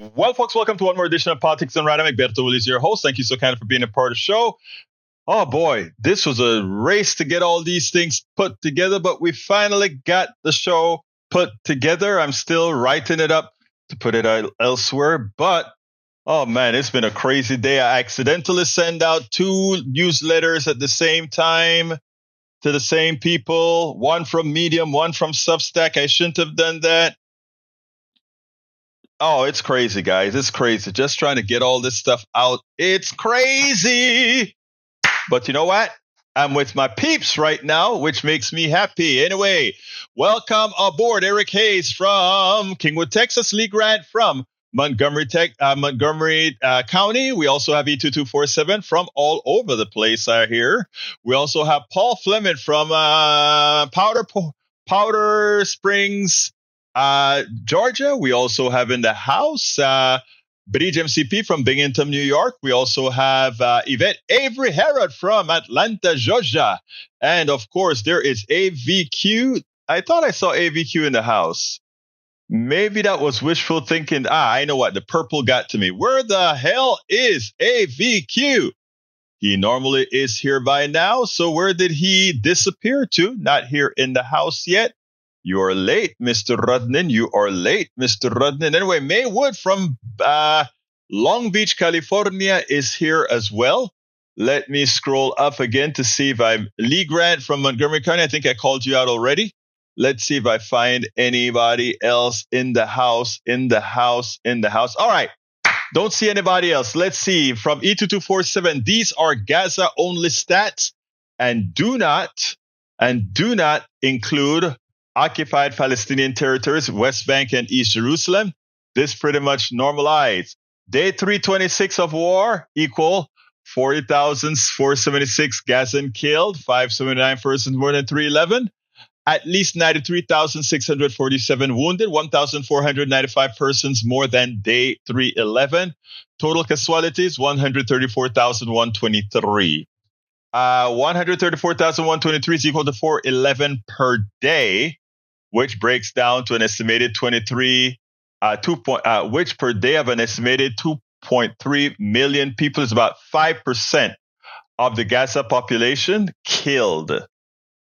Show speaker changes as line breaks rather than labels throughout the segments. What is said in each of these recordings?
Well, folks, welcome to one more edition of Politics and Random. Egberto, Willies, your host. Thank you so kind for being a part of the show. Oh boy, this was a race to get all these things put together, but we finally got the show put together. I'm still writing it up to put it out elsewhere, but oh man, it's been a crazy day. I accidentally sent out two newsletters at the same time to the same people, one from Medium, one from Substack. I shouldn't have done that. Oh, it's crazy, guys. It's crazy. Just trying to get all this stuff out. It's crazy. But you know what? I'm with my peeps right now, which makes me happy. Anyway, welcome aboard Eric Hayes from Kingwood, Texas, Lee Grant from Montgomery County. We also have E2247 from all over the place here. We also have Paul Fleming from Powder Springs, Georgia. We also have in the house Bridge MCP from Binghamton, New York. We also have Yvette Avery Herod from Atlanta, Georgia. And of course, there is AVQ. I thought I saw AVQ in the house. Maybe that was wishful thinking. I know what. The purple got to me. Where the hell is AVQ? He normally is here by now. So where did he disappear to? Not here in the house yet. You are late, Mr. Rudnin. You are late, Mr. Rudnin. Anyway, May Wood from Long Beach, California is here as well. Let me scroll up again to see if I'm Lee Grant from Montgomery County. I think I called you out already. Let's see if I find anybody else in the house. All right. Don't see anybody else. Let's see. From E2247, these are Gaza-only stats and do not include occupied Palestinian territories, West Bank and East Jerusalem. This pretty much normalized. Day 326 of war equal 40,476 Gazan killed, 579 persons more than 311. At least 93,647 wounded, 1,495 persons more than day 311. Total casualties, 134,123. 134,123 is equal to 411 per day, which breaks down to an estimated 23, which per day of an estimated 2.3 million people is about 5% of the Gaza population killed.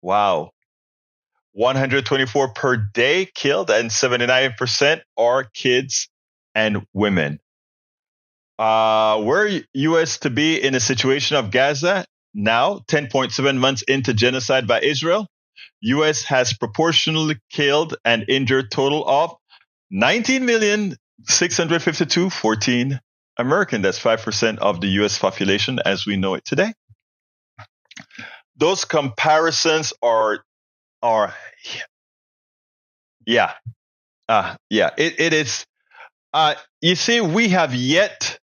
Wow. 124 per day killed, and 79% are kids and women. Were U.S. to be in a situation of Gaza now, 10.7 months into genocide by Israel, U.S. has proportionally killed and injured total of 19,652,014 American. That's 5% of the U.S. population as we know it today. Those comparisons are it is. You see, we have yet,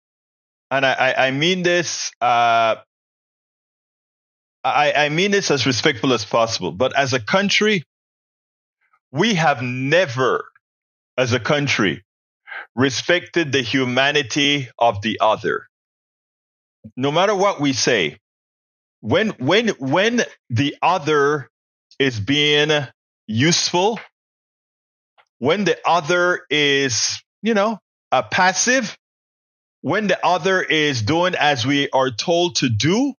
and I mean this. I mean this as respectful as possible, but as a country, we have never, as a country, respected the humanity of the other. No matter what we say, when the other is being useful, when the other is, passive, when the other is doing as we are told to do,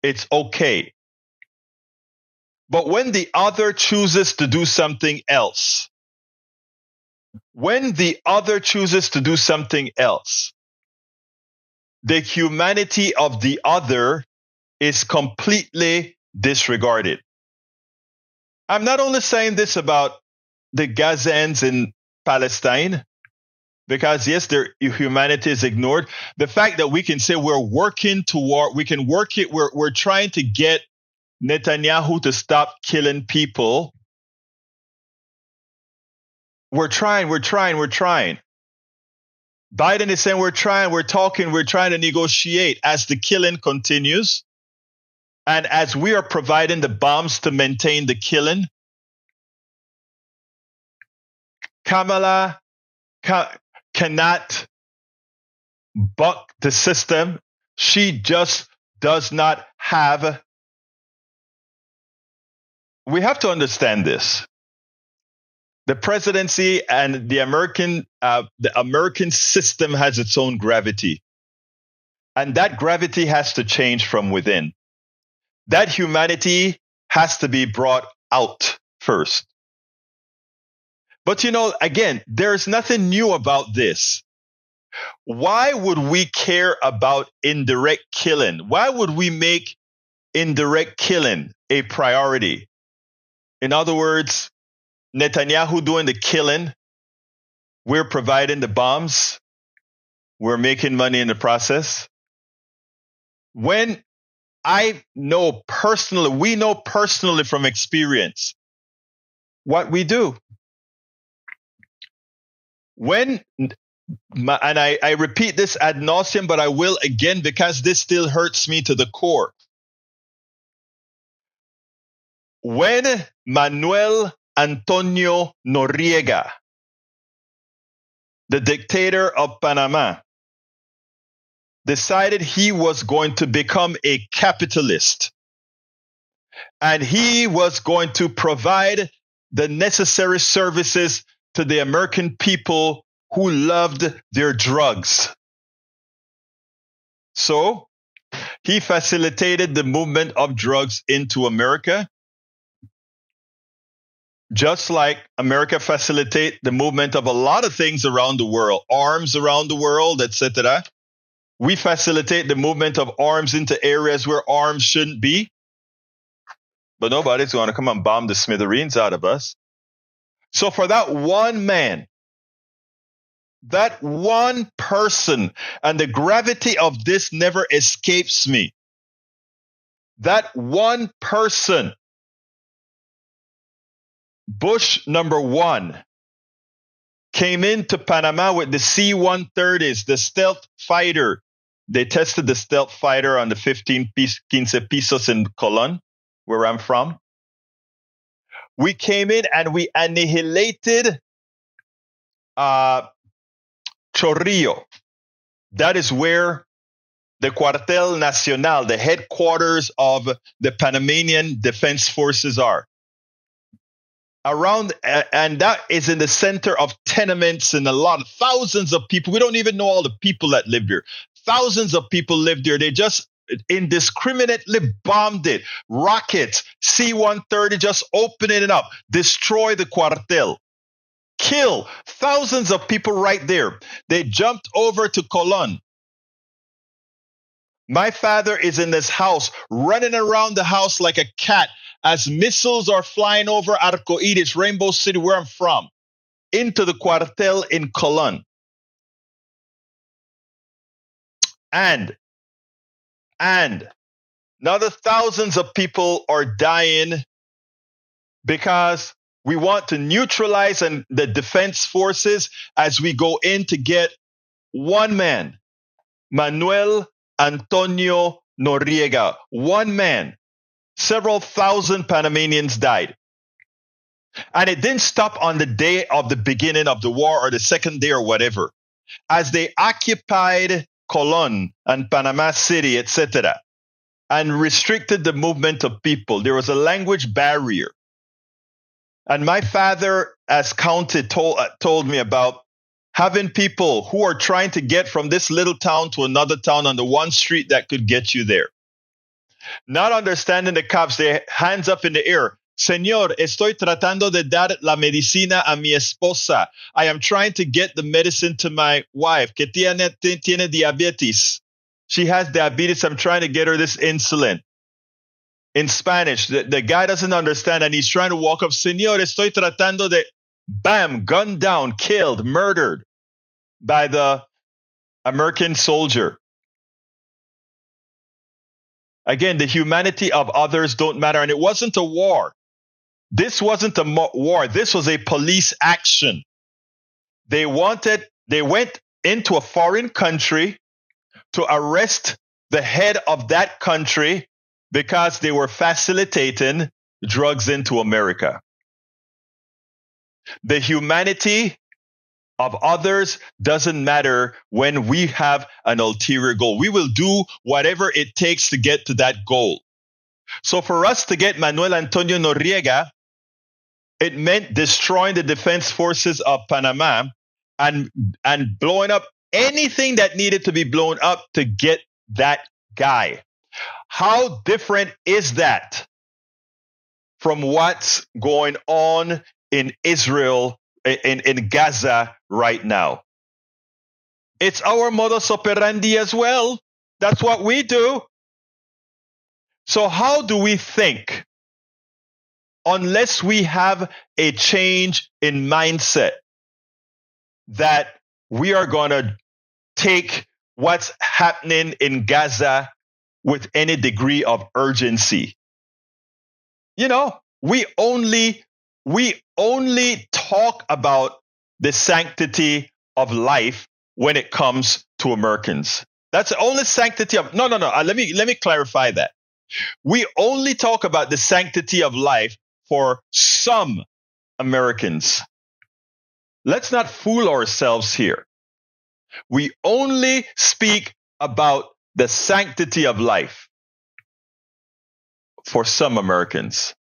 it's okay. But when the other chooses to do something else, the humanity of the other is completely disregarded. I'm not only saying this about the Gazans in Palestine, because yes, their humanity is ignored. The fact that we can say we're trying to get Netanyahu to stop killing people. We're trying. Biden is saying we're trying to negotiate as the killing continues. And as we are providing the bombs to maintain the killing, Kamala cannot buck the system. She just does not have. We have to understand this. The presidency and the American system has its own gravity. And that gravity has to change from within. That humanity has to be brought out first. But again, there's nothing new about this. Why would we care about indirect killing? Why would we make indirect killing a priority? In other words, Netanyahu doing the killing, we're providing the bombs, we're making money in the process. When we know personally from experience what we do. And I repeat this ad nauseum, but I will again because this still hurts me to the core. When Manuel Antonio Noriega, the dictator of Panama, decided he was going to become a capitalist and he was going to provide the necessary services to the American people who loved their drugs. So he facilitated the movement of drugs into America, just like America facilitated the movement of a lot of things around the world, arms around the world, etc. We facilitate the movement of arms into areas where arms shouldn't be. But nobody's going to come and bomb the smithereens out of us. So for that one man, that one person, and the gravity of this never escapes me, that one person, Bush number one, came into Panama with the C-130s, the stealth fighter. They tested the stealth fighter on the 15 pesos in Colon, where I'm from. We came in and we annihilated Chorrillo. That is where the Cuartel Nacional, the headquarters of the Panamanian Defense Forces are. And that is in the center of tenements and thousands of people. We don't even know all the people that live there. Thousands of people live there. They just indiscriminately bombed it. Rockets, C-130, just opening it up, destroy the cuartel, kill thousands of people right there. They jumped over to Colon. My father is in this house, running around the house like a cat as missiles are flying over Arcoiris, Rainbow City, where I'm from, into the cuartel in Colon. And another thousands of people are dying because we want to neutralize the defense forces as we go in to get one man, Manuel Antonio Noriega. One man. Several thousand Panamanians died. And it didn't stop on the day of the beginning of the war or the second day or whatever. As they occupied Colon and Panama City, etc., and restricted the movement of people, there was a language barrier. And my father, as counted, told me about having people who are trying to get from this little town to another town on the one street that could get you there. Not understanding the cops, their hands up in the air. Señor, estoy tratando de dar la medicina a mi esposa. I am trying to get the medicine to my wife, que tiene diabetes. She has diabetes. I'm trying to get her this insulin. In Spanish, the guy doesn't understand, and he's trying to walk up. Señor, estoy tratando de... Bam, gunned down, killed, murdered by the American soldier. Again, the humanity of others don't matter. And it wasn't a war. This wasn't a war. This was a police action. They went into a foreign country to arrest the head of that country because they were facilitating drugs into America. The humanity of others doesn't matter when we have an ulterior goal. We will do whatever it takes to get to that goal. So for us to get Manuel Antonio Noriega, It meant destroying the defense forces of Panama and blowing up anything that needed to be blown up to get that guy. How different is that from what's going on in Israel, in Gaza right now? It's our modus operandi as well. That's what we do. So how do we think? Unless we have a change in mindset that we are going to take what's happening in Gaza with any degree of urgency. You know, we only talk about the sanctity of life when it comes to Americans. That's the only sanctity of no. Let me clarify that. We only talk about the sanctity of life for some Americans. Let's not fool ourselves here. We only speak about the sanctity of life for some Americans.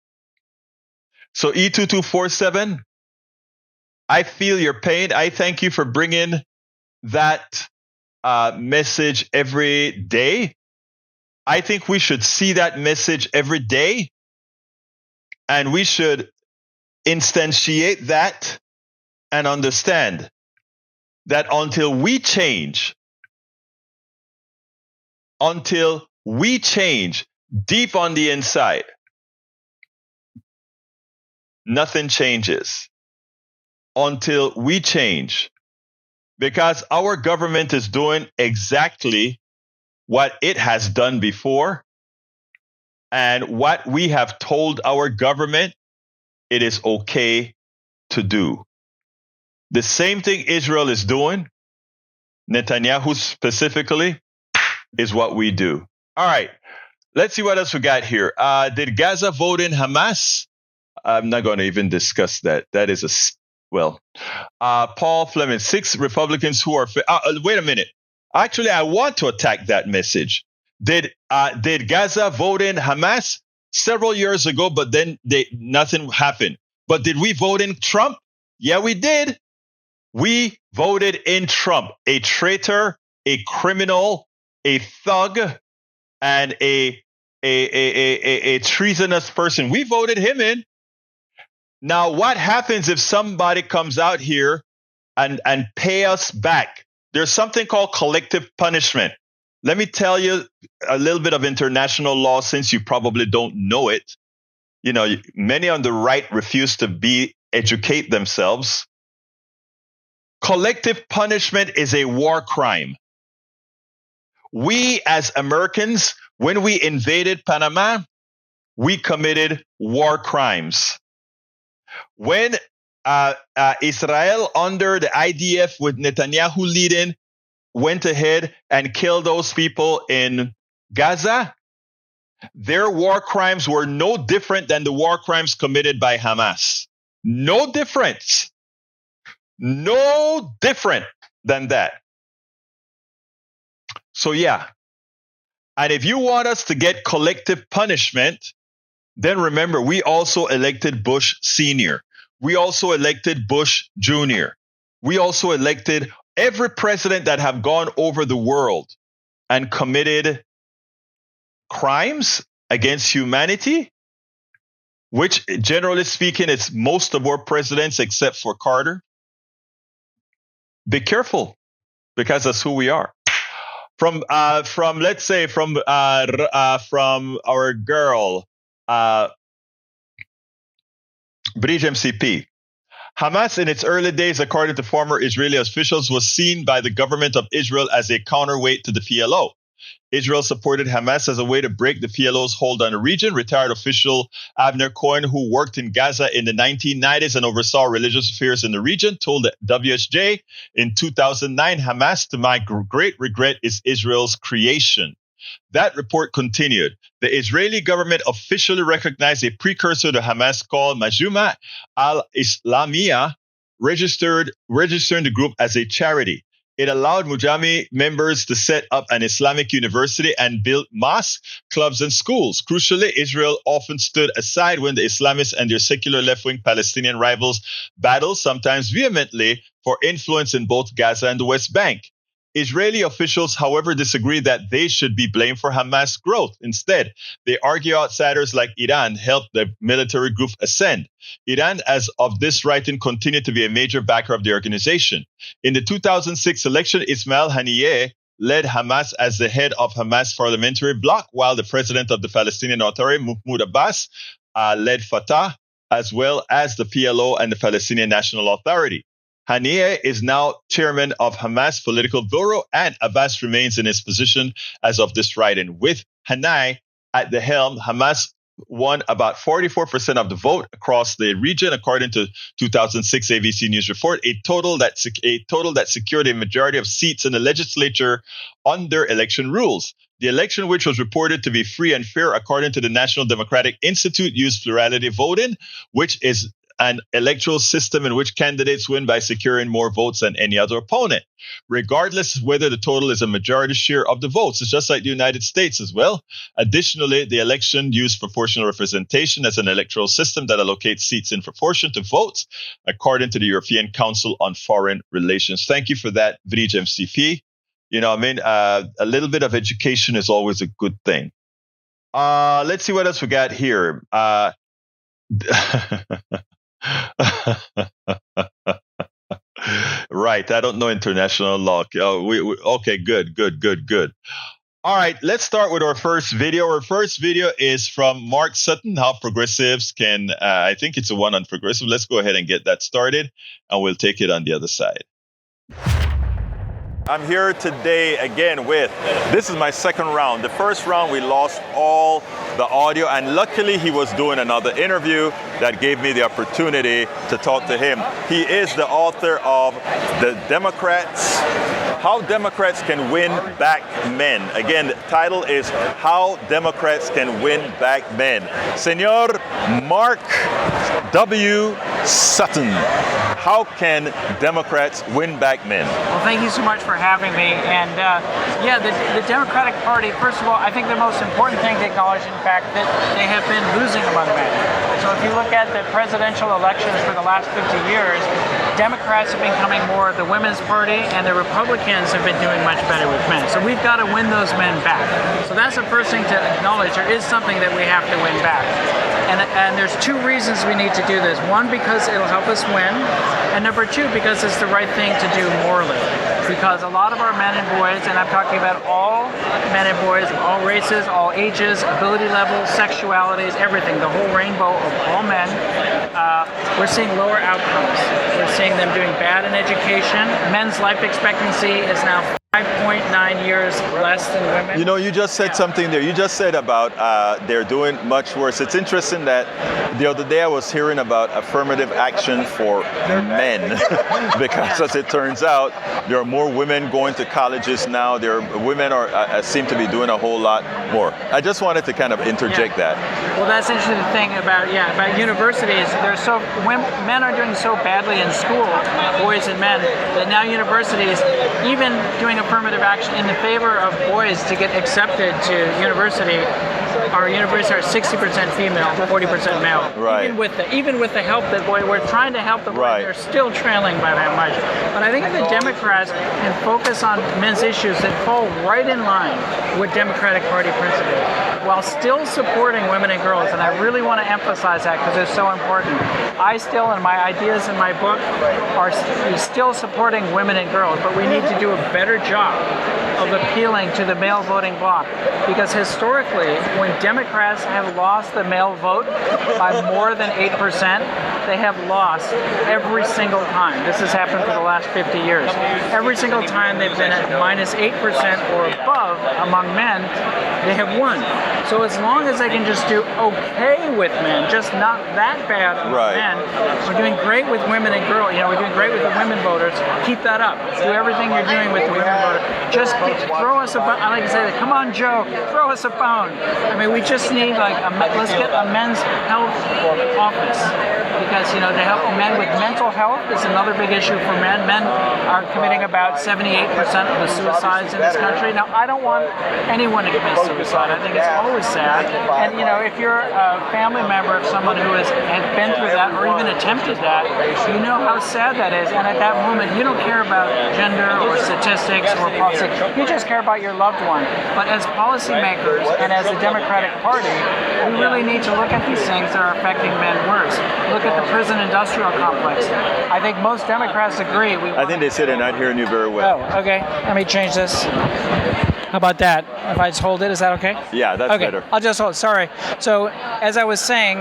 So E2247, I feel your pain. I thank you for bringing that message every day. I think we should see that message every day. And we should instantiate that and understand that until we change deep on the inside, nothing changes. Until we change. Because our government is doing exactly what it has done before. And what we have told our government, it is okay to do. The same thing Israel is doing, Netanyahu specifically, is what we do. All right, let's see what else we got here. Did Gaza vote in Hamas? I'm not going to even discuss that. That is Paul Fleming, 6 Republicans who are... wait a minute. Actually, I want to attack that message. Did Gaza vote in Hamas several years ago, but then nothing happened? But did we vote in Trump? Yeah, we did. We voted in Trump, a traitor, a criminal, a thug, and a treasonous person. We voted him in. Now, what happens if somebody comes out here and pay us back? There's something called collective punishment. Let me tell you a little bit of international law, since you probably don't know it. You know, many on the right refuse to educate themselves. Collective punishment is a war crime. We as Americans, when we invaded Panama, we committed war crimes. When Israel under the IDF with Netanyahu leading went ahead and killed those people in Gaza, their war crimes were no different than the war crimes committed by Hamas. No difference. No different than that. So yeah. And if you want us to get collective punishment, then remember, we also elected Bush Sr. We also elected Bush Jr. We also elected every president that have gone over the world and committed crimes against humanity, which generally speaking, it's most of our presidents except for Carter. Be careful, because that's who we are. From our girl, Bridge MCP. Hamas in its early days, according to former Israeli officials, was seen by the government of Israel as a counterweight to the PLO. Israel supported Hamas as a way to break the PLO's hold on the region. Retired official Avner Cohen, who worked in Gaza in the 1990s and oversaw religious affairs in the region, told the WSJ in 2009, Hamas, to my great regret, is Israel's creation. That report continued. The Israeli government officially recognized a precursor to Hamas called Majuma al-Islamiyah, registering the group as a charity. It allowed Mujahideen members to set up an Islamic university and build mosques, clubs, and schools. Crucially, Israel often stood aside when the Islamists and their secular left-wing Palestinian rivals battled, sometimes vehemently, for influence in both Gaza and the West Bank. Israeli officials, however, disagree that they should be blamed for Hamas' growth. Instead, they argue outsiders like Iran helped the military group ascend. Iran, as of this writing, continued to be a major backer of the organization. In the 2006 election, Ismail Haniyeh led Hamas as the head of Hamas parliamentary bloc, while the president of the Palestinian Authority, Mahmoud Abbas, led Fatah, as well as the PLO and the Palestinian National Authority. Haniyeh is now chairman of Hamas political bureau, and Abbas remains in his position as of this writing. With Haniyeh at the helm, Hamas won about 44% of the vote across the region, according to 2006 ABC News report, a total that secured a majority of seats in the legislature under election rules. The election, which was reported to be free and fair, according to the National Democratic Institute, used plurality voting, which is an electoral system in which candidates win by securing more votes than any other opponent, regardless of whether the total is a majority share of the votes. It's just like the United States as well. Additionally, the election used proportional representation as an electoral system that allocates seats in proportion to votes, according to the European Council on Foreign Relations. Thank you for that, Bridge MCP. A little bit of education is always a good thing. Let's see what else we got here. Right. I don't know international law. Okay, good. All right, let's start with our first video. Our first video is from Mark Sutton, how progressives can, I think it's a one on progressive. Let's go ahead and get that started, and we'll take it on the other side. I'm here today again this is my second round. The first round, we lost all the audio, and luckily he was doing another interview that gave me the opportunity to talk to him. He is the author of The Democrats, How Democrats Can Win Back Men. Again, the title is How Democrats Can Win Back Men. Senor Mark W. Sutton, how can Democrats win back men?
Well, thank you so much for having me. And the Democratic Party, first of all, I think the most important thing to acknowledge, in fact, that they have been losing among men. So if you look at the presidential elections for the last 50 years, Democrats have been becoming more of the women's party, and the Republicans have been doing much better with men. So we've got to win those men back. So that's the first thing to acknowledge. There is something that we have to win back. And there's two reasons we need to do this. One, because it'll help us win. And number two, because it's the right thing to do morally. Because a lot of our men and boys, and I'm talking about all men and boys, all races, all ages, ability levels, sexualities, everything, the whole rainbow of all men, we're seeing lower outcomes. We're seeing them doing bad in education. Men's life expectancy is now 5.9 years less than women.
You know, you just said something there. You just said about they're doing much worse. It's interesting that the other day I was hearing about affirmative action for men because, as it turns out, there are more women going to colleges now. Women seem to be doing a whole lot more. I just wanted to kind of interject that.
Well, that's the interesting thing about universities. Men are doing so badly in school, boys and men, that now universities, even doing affirmative action in the favor of boys to get accepted to university. Our universities are 60% female, 40% male.
Right.
Even with the help that we're trying to help the boys, they're still trailing by that much. But I think if the Democrats can focus on men's issues that fall right in line with Democratic Party principles, while still supporting women and girls, and I really want to emphasize that because it's so important. I still, and my ideas in my book, are still supporting women and girls, but we need to do a better job of appealing to the male voting bloc, because historically, when Democrats have lost the male vote by more than 8%, they have lost every single time. This has happened for the last 50 years. Every single time they've been at minus 8% or above among men, they have won. So as long as they can just do okay with men, just not that bad with men, we're doing great with women and girls. We're doing great with the women voters. Keep that up. Do everything you're doing with the women voters. Just throw us a bone. I like to say that. Come on, Joe, throw us a bone. I mean, we just need let's get a men's health office, because to help men with mental health is another big issue for men. Men are committing about 78% of the suicides in this country. Now, I don't want anyone to commit suicide. I think it's always sad. And if you're a family member of someone who has been through that or even attempted that, you know how sad that is. And at that moment, you don't care about gender or statistics or politics. You just care about your loved one. But as policymakers and as the Democratic Party, we really need to look at these things that are affecting men worse. Look at the prison industrial complex. I think most Democrats agree.
I think they said they're not hearing you very well.
Oh, okay. Let me change this. How about that? If I just hold it, is that okay?
Yeah, that's
okay.
better.
I'll just hold. Sorry. So, as I was saying,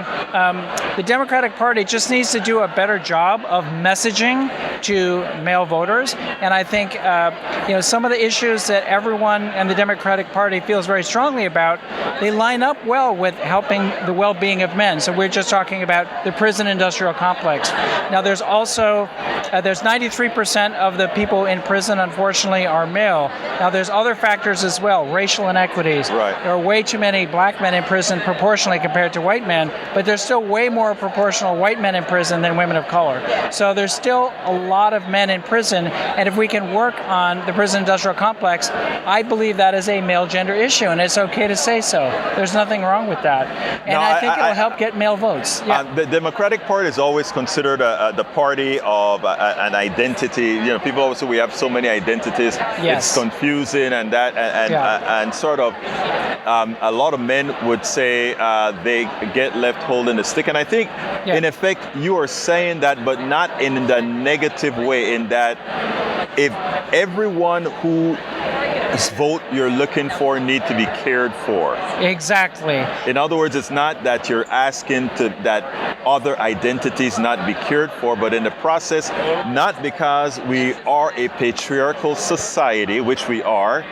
the Democratic Party just needs to do a better job of messaging to male voters. And I think, some of the issues that everyone in the Democratic Party feels very strongly about, they line up well with helping the well-being of men. So we're just talking about the prison industrial complex. Now, there's also, there's 93% of the people in prison, unfortunately, are male. Now, there's other factors as well, racial inequities.
Right.
There are way too many black men in prison proportionally compared to white men, but there's still way more proportional white men in prison than women of color. So there's still a lot of men in prison, and if we can work on the prison industrial complex, I believe that is a male gender issue, and it's okay to say so. There's nothing wrong with that. And
no,
I think it'll help get male votes. Yeah.
The Democratic Party is always considered the party of an identity. People always say we have so many identities.
Yes.
It's confusing and that, and sort of a lot of men would say they get left holding the stick. And I think, in effect, you are saying that, but not in the negative way, in that if everyone who vote you're looking for need to be cared for.
Exactly.
In other words, it's not that you're asking that other identities not be cared for, but in the process, not because we are a patriarchal society, which we are,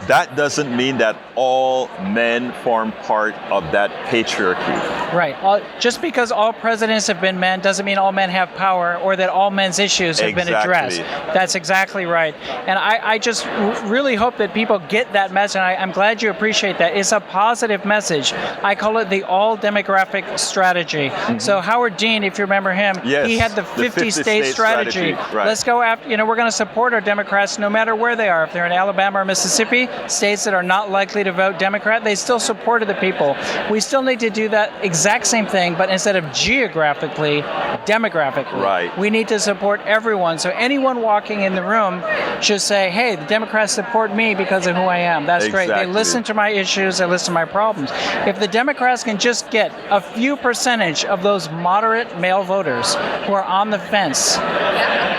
that doesn't mean that all men form part of that patriarchy.
Right. Just because all presidents have been men doesn't mean all men have power or that all men's issues have been addressed. That's exactly right. And I just really hope that people get that message, and I'm glad you appreciate that. It's a positive message. I call it the all-demographic strategy. Mm-hmm. So Howard Dean, if you remember him, he had the 50-state strategy.
Right.
Let's go after, we're going to support our Democrats no matter where they are. If they're in Alabama or Mississippi, states that are not likely to vote Democrat, they still supported the people. We still need to do that exact same thing, but instead of geographically, demographically.
Right.
We need to support everyone. So anyone walking in the room should say, hey, the Democrats support me because of who I am. That's
exactly.
great. They listen to my issues, they listen to my problems. If the Democrats can just get a few percentage of those moderate male voters who are on the fence,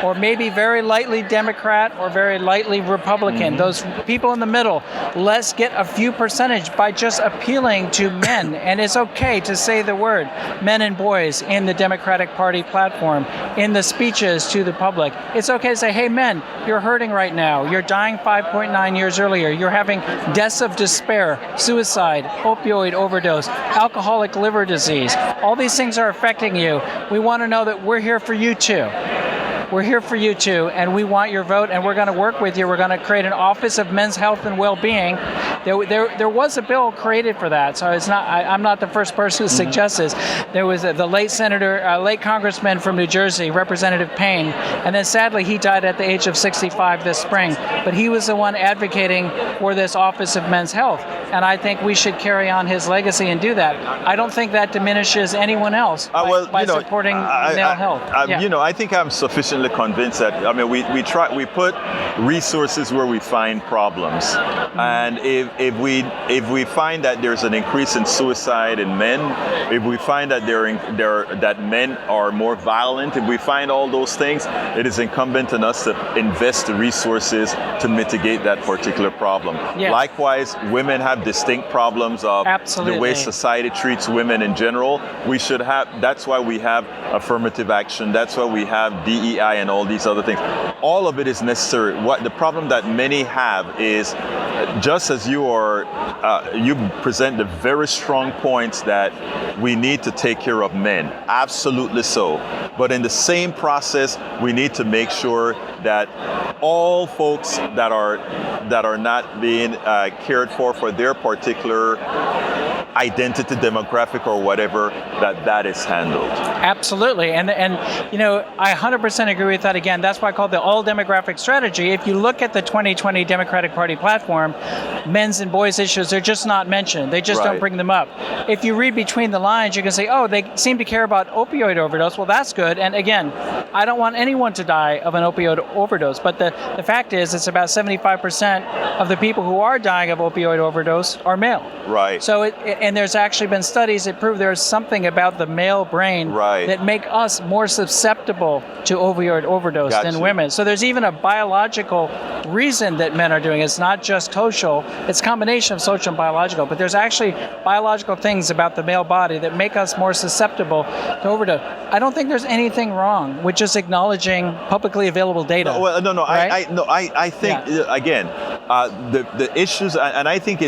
or maybe very lightly Democrat or very lightly Republican, those people in the middle, let's get a few percentage by just appealing to men. And it's okay to say the word men and boys in the Democratic Party platform, in the speeches to the public. It's okay to say, hey men, you're hurting right now. You're dying 5.9 years earlier. You're having deaths of despair, suicide, opioid overdose, alcoholic liver disease. All these things are affecting you. We want to know that we're here for you too. We're here for you too, and we want your vote, and we're going to work with you. We're going to create an Office of Men's Health and Well-Being. There was a bill created for that, so it's not. I'm not the first person who suggests this. There was the late congressman from New Jersey, Representative Payne, and then sadly he died at the age of 65 this spring. But he was the one advocating for this Office of Men's Health, and I think we should carry on his legacy and do that. I don't think that diminishes anyone else by supporting male health.
I think I'm sufficiently convinced that we put resources where we find problems, and if we find that there's an increase in suicide in men, if we find that that men are more violent, if we find all those things, it is incumbent on us to invest the resources to mitigate that particular problem. Yeah. Likewise, women have distinct problems of the way society treats women in general. That's why we have affirmative action. That's why we have DEI and all these other things. All of it is necessary. What the problem that many have is, just as you present the very strong points that we need to take care of men, absolutely so. But in the same process, we need to make sure that all folks that are not being cared for their particular identity demographic or whatever, that is handled.
Absolutely, and I 100% agree with that. Again, that's why I call it the all demographic strategy. If you look at the 2020 Democratic Party platform, men's and boys issues are just not mentioned. They just don't bring them up. If you read between the lines, you can say, oh, they seem to care about opioid overdose. Well, that's good. And again, I don't want anyone to die of an opioid overdose. But the fact is, it's about 75% of the people who are dying of opioid overdose are male.
Right.
So, and there's actually been studies that prove there's something about the male brain that make us more susceptible to opioid overdose than women. So there's even a biological reason that men are doing it. It's not just social. It's a combination of social and biological. But there's actually biological things about the male body that make us more susceptible to overdose. I don't think there's anything wrong with just acknowledging publicly available data.
I think again, the issues, and I think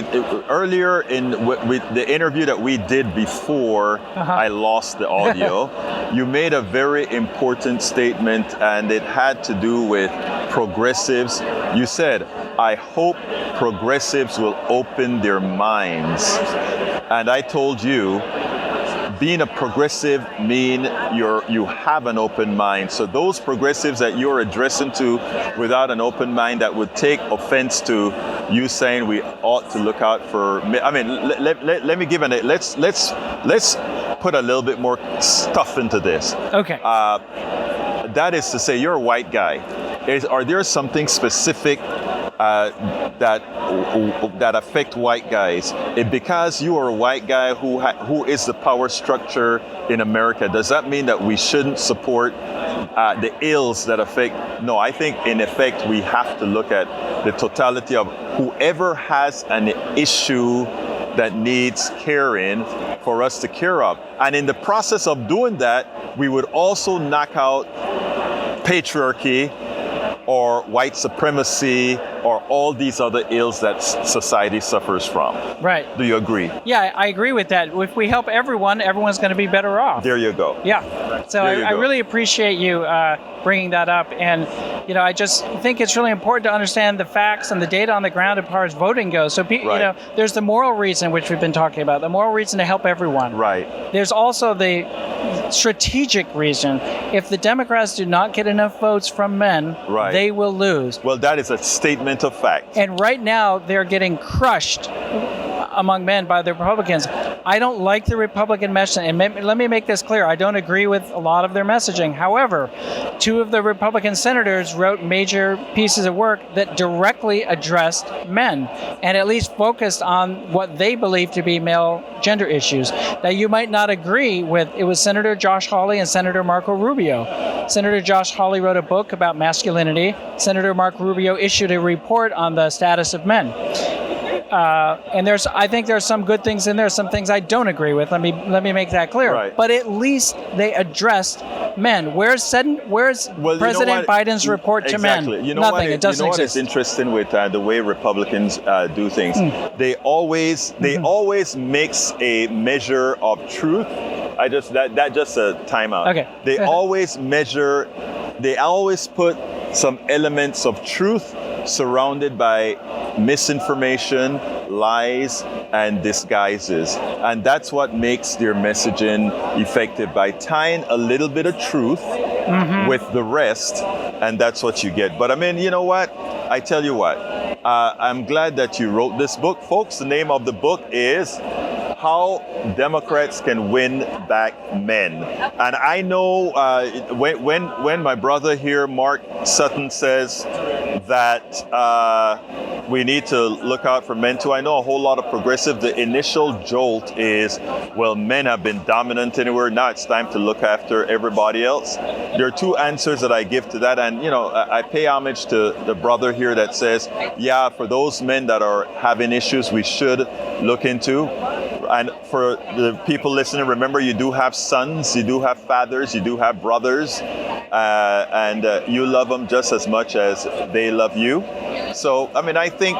earlier in with the interview that we did before I lost the audio, you made a very important statement, and it had to do with progressives. You said, I hope progressives will open their minds. And I told you, being a progressive mean you have an open mind. So those progressives that you're addressing to without an open mind, that would take offense to you saying we ought to look out for. I mean, let me give let's put a little bit more stuff into this.
Okay.
That is to say, you're a white guy. Are there something specific that affect white guys? Because you are a white guy who is the power structure in America, does that mean that we shouldn't support the ills that affect? No, I think in effect we have to look at the totality of whoever has an issue that needs caring for us to care of. And in the process of doing that, we would also knock out patriarchy or white supremacy or all these other ills that society suffers from.
Right.
Do you agree?
Yeah, I agree with that. If we help everyone, everyone's going to be better off.
There you go.
Yeah. So I really appreciate you bringing that up. And, I just think it's really important to understand the facts and the data on the ground as far as voting goes. So, there's the moral reason, which we've been talking about, the moral reason to help everyone.
Right.
There's also the strategic reason. If the Democrats do not get enough votes from men, they will lose.
Well, that is a statement of fact.
And right now, they're getting crushed among men by the Republicans. I don't like the Republican messaging. And let me make this clear. I don't agree with a lot of their messaging. However, 2 of the Republican senators wrote major pieces of work that directly addressed men and at least focused on what they believe to be male gender issues. Now, you might not agree with, it was Senator Josh Hawley and Senator Marco Rubio. Senator Josh Hawley wrote a book about masculinity. Senator Marco Rubio issued a report on the status of men. And I think there's some good things in there, some things I don't agree with. Let me make that clear.
Right.
But at least they addressed men. Where's President Biden's report to men? Nothing. It doesn't exist.
What is interesting with the way Republicans do things? They always makes a measure of truth. Just a timeout.
Okay.
They always put some elements of truth surrounded by misinformation, lies, and disguises. And that's what makes their messaging effective, by tying a little bit of truth with the rest, and that's what you get. But I mean, you know what? I tell you what, I'm glad that you wrote this book. Folks, the name of the book is How Democrats Can Win Back Men. And I know when my brother here, Mark Sutton, says that we need to look out for men too, I know a whole lot of progressive, the initial jolt is, well, men have been dominant anywhere, now it's time to look after everybody else. There are 2 answers that I give to that, and I pay homage to the brother here that says, yeah, for those men that are having issues, we should look into. And for the people listening, remember, you do have sons, you do have fathers, you do have brothers, and you love them just as much as they love you. So, I mean, I think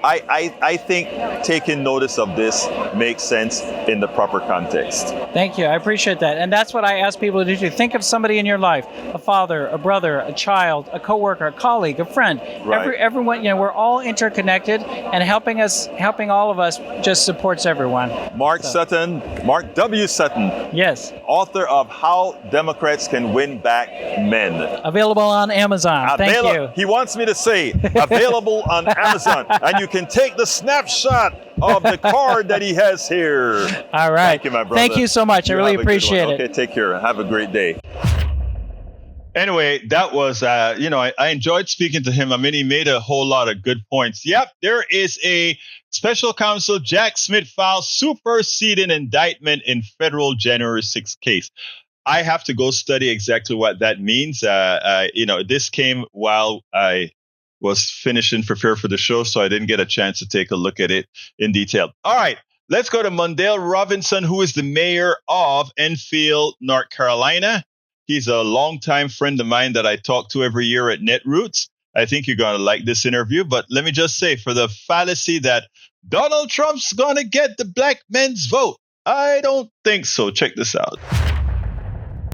I think taking notice of this makes sense in the proper context.
Thank you. I appreciate that. And that's what I ask people to do. Think of somebody in your life, a father, a brother, a child, a coworker, a colleague, a friend.
Right.
Everyone, we're all interconnected, and helping all of us just supports everyone.
Mark W. Sutton.
Yes.
Author of How Democrats Can Win Back Men.
Available on Amazon. Thank you.
He wants me to say available on Amazon. And you can take the snapshot of the card that he has here.
All right.
Thank you, my brother.
Thank you so much. I really appreciate it.
Okay, take care. Have a great day.
Anyway, that was, I enjoyed speaking to him. I mean, he made a whole lot of good points. Yep, there is a special counsel Jack Smith filed superseding indictment in federal January 6th case. I have to go study exactly what that means. This came while I was finishing prepare for the show, so I didn't get a chance to take a look at it in detail. All right, let's go to Mondale Robinson, who is the mayor of Enfield, North Carolina. He's a longtime friend of mine that I talk to every year at Netroots. I think you're going to like this interview, but let me just say, for the fallacy that Donald Trump's going to get the black men's vote, I don't think so. Check this out.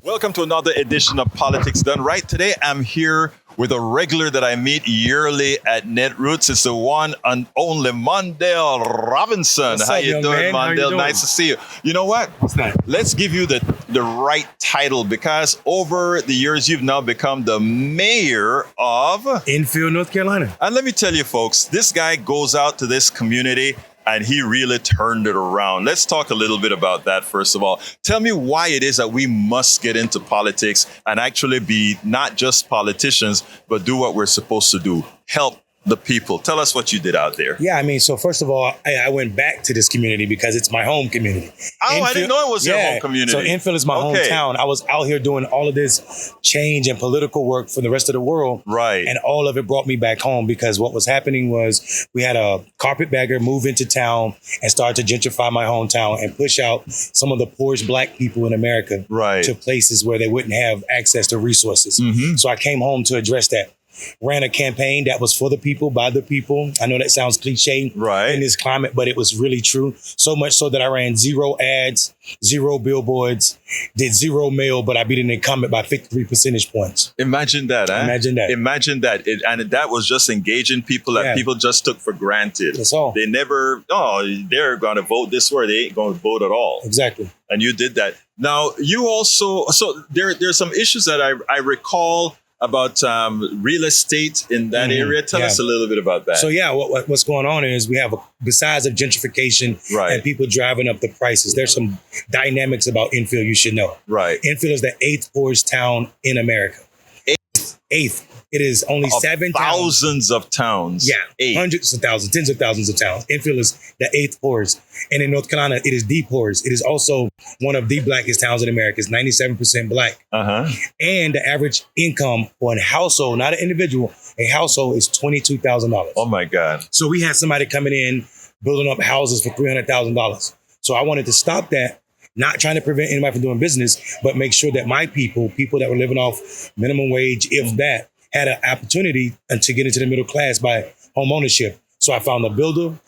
Welcome to another edition of Politics Done Right. Today, I'm here with a regular that I meet yearly at Netroots. It's the one and only Mondale Robinson.
What's
How
up,
you
young
doing,
man? How you
Mondale?
doing?
Nice to see you. You know what?
What's that?
Let's give you the right title, because over the years, you've now become the mayor of
Enfield, North Carolina.
And let me tell you, folks, this guy goes out to this community and he really turned it around. Let's talk a little bit about that, first of all. Tell me why it is that we must get into politics and actually be not just politicians, but do what we're supposed to do. Help the people. Tell us what you did out there.
Yeah, I mean, so first of all, I went back to this community because it's my home community.
Oh, I didn't know it was your home community.
So Enfield is my hometown. I was out here doing all of this change and political work for the rest of the world.
Right.
And all of it brought me back home, because what was happening was we had a carpetbagger move into town and start to gentrify my hometown and push out some of the poorest black people in America to places where they wouldn't have access to resources.
Mm-hmm.
So I came home to address that. Ran a campaign that was for the people, by the people. I know that sounds cliche in this climate, but it was really true. So much so that I ran 0 ads, 0 billboards, did 0 mail, but I beat an incumbent by 53 percentage points.
Imagine that, huh?
Imagine that.
Imagine that. And that was just engaging people that people just took for granted.
That's all.
They never, they're going to vote this way. They ain't going to vote at all.
Exactly.
And you did that. Now, you also, so there's some issues that I recall about real estate in that area. Tell us a little bit about that.
So what's going on is we have, besides of gentrification and people driving up the prices, there's some dynamics about Enfield you should know.
Right.
Enfield is the 8th poorest town in America. 8th. It is only 7
thousands of towns.
Yeah.
8.
Hundreds of thousands, tens of thousands of towns. Enfield is the 8th poorest. And in North Carolina, it is the poorest. It is also one of the blackest towns in America. It's 97% black.
Uh-huh.
And the average income for a household, not an individual, a household is $22,000.
Oh my God.
So we had somebody coming in, building up houses for $300,000. So I wanted to stop that. Not trying to prevent anybody from doing business, but make sure that my people that were living off minimum wage, if that, had an opportunity to get into the middle class by home ownership. So I found a builder.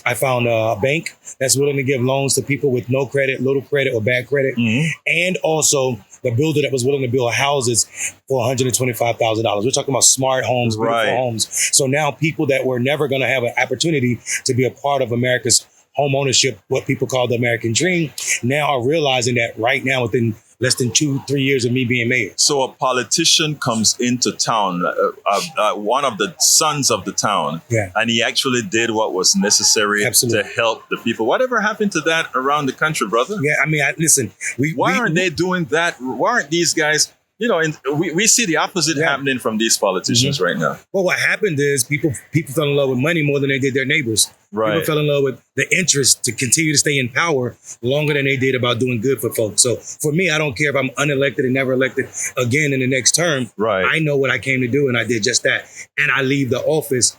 I found a bank that's willing to give loans to people with no credit, little credit, or bad credit. Mm-hmm. And also the builder that was willing to build houses for $125,000. We're talking about smart homes, beautiful homes. So now people that were never going to have an opportunity to be a part of America's home ownership, what people call the American dream, now are realizing that right now within less than 2-3 years of me being mayor.
So a politician comes into town, one of the sons of the town, and he actually did what was necessary to help the people. Whatever happened to that around the country, brother?
Yeah, I mean, listen.
Why aren't they doing that? Why aren't these guys... we see the opposite happening from these politicians right now.
Well, what happened is people fell in love with money more than they did their neighbors.
Right.
People fell in love with the interest to continue to stay in power longer than they did about doing good for folks. So for me, I don't care if I'm unelected and never elected again in the next term. Right. I know what I came to do, and I did just that. And I leave the office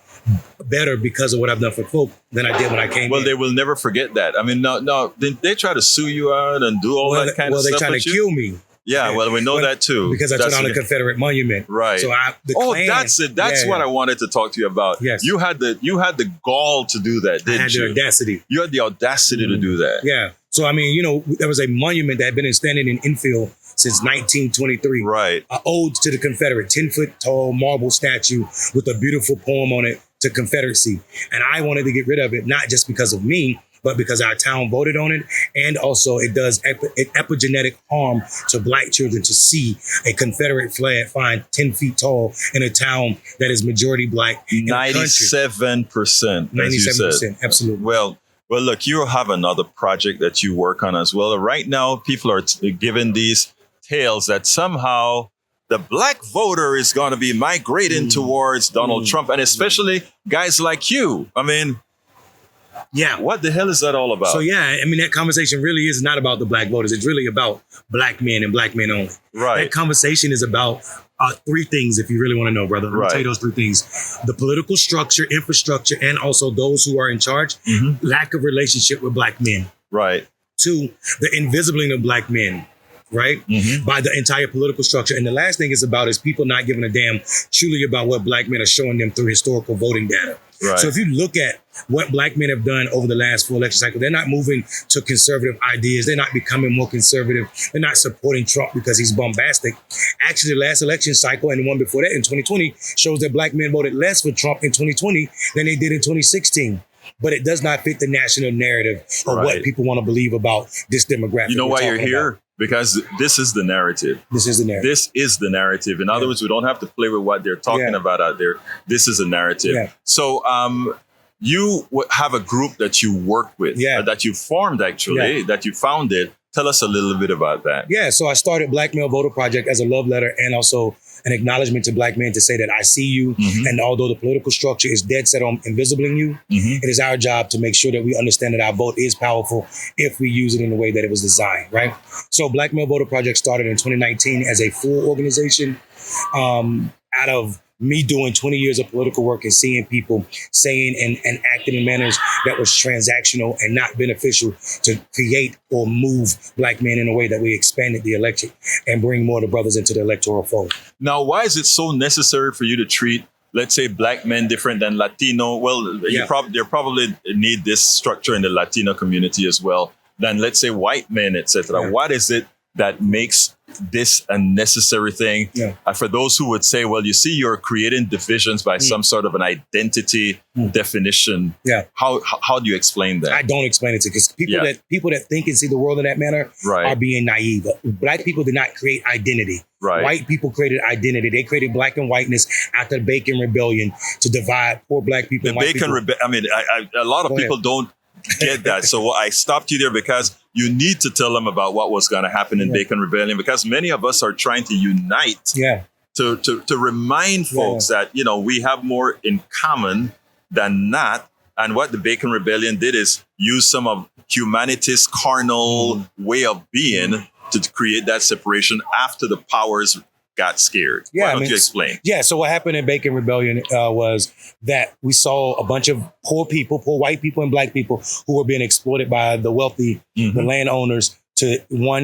better because of what I've done for folk than I did when I came in.
Well, they will never forget that. I mean, no, they try to sue you out and do all that kind of stuff.
Well, they're trying to kill me.
Yeah, well, we know that too.
Because I took down the Confederate monument.
Right.
So Klan,
that's it. That's what I wanted to talk to you about.
Yes.
You had the gall to do that, didn't you?
I had the audacity.
You had the audacity to do that.
Yeah. So, I mean, there was a monument that had been standing in Enfield since 1923.
Right.
An ode to the Confederate, 10-foot tall marble statue with a beautiful poem on it to Confederacy. And I wanted to get rid of it, not just because of me, but because our town voted on it. And also it does epigenetic harm to Black children to see a Confederate flag flying 10 feet tall in a town that is majority Black.
97%.
97%, absolutely.
Well, look, you have another project that you work on as well. Right now, people are given these tales that somehow the Black voter is going to be migrating towards Donald Trump, and especially guys like you. I mean,
yeah,
what the hell is that all about?
So, yeah, I mean, that conversation really is not about the Black voters. It's really about Black men and Black men only.
Right.
That conversation is about three things, if you really want to know, brother. Let me tell you those three things. The political structure, infrastructure, and also those who are in charge, lack of relationship with Black men.
Right.
2, the invisibling of Black men. Right? By the entire political structure. And the last thing it's about is people not giving a damn truly about what Black men are showing them through historical voting data.
Right.
So if you look at what Black men have done over the last 4 election cycles, they're not moving to conservative ideas. They're not becoming more conservative. They're not supporting Trump because he's bombastic. Actually, the last election cycle and the one before that in 2020 shows that Black men voted less for Trump in 2020 than they did in 2016. But it does not fit the national narrative of what people want to believe about this demographic.
You know why you're here? Because this is the narrative.
This is the narrative.
This is the narrative. In other words, we don't have to play with what they're talking about out there. This is a narrative. Yeah. So you have a group that you work with, that you formed actually, that you founded. Tell us a little bit about that.
Yeah, so I started Black Male Voter Project as a love letter and also an acknowledgement to Black men to say that I see you. And although the political structure is dead set on invisibling you, it is our job to make sure that we understand that our vote is powerful if we use it in the way that it was designed, right? So Black Male Voter Project started in 2019 as a full organization out of me doing 20 years of political work and seeing people saying and acting in manners that was transactional and not beneficial to create or move Black men in a way that we expanded the election and bring more of the brothers into the electoral fold.
Now, why is it so necessary for you to treat, let's say, Black men different than Latino? Well, you probably need this structure in the Latino community as well than, let's say, white men, etc. What is it that makes this a necessary thing? For those who would say, well, you see, you're creating divisions by some sort of an identity definition. How do you explain that?
I don't explain it to because people that think and see the world in that manner are being naive. Black people did not create identity. White people created identity. They created black and whiteness after the Bacon Rebellion to divide poor Black people.
The Bacon Rebellion. I mean, a lot of people don't get that. So I stopped you there because you need to tell them about what was going to happen in Bacon Rebellion, because many of us are trying to unite to remind folks that, you know, we have more in common than not. And what the Bacon Rebellion did is use some of humanity's carnal way of being to create that separation after the powers got scared. Why don't you explain?
Yeah, so what happened in Bacon Rebellion was that we saw a bunch of poor people, poor white people and Black people who were being exploited by the wealthy, the landowners, to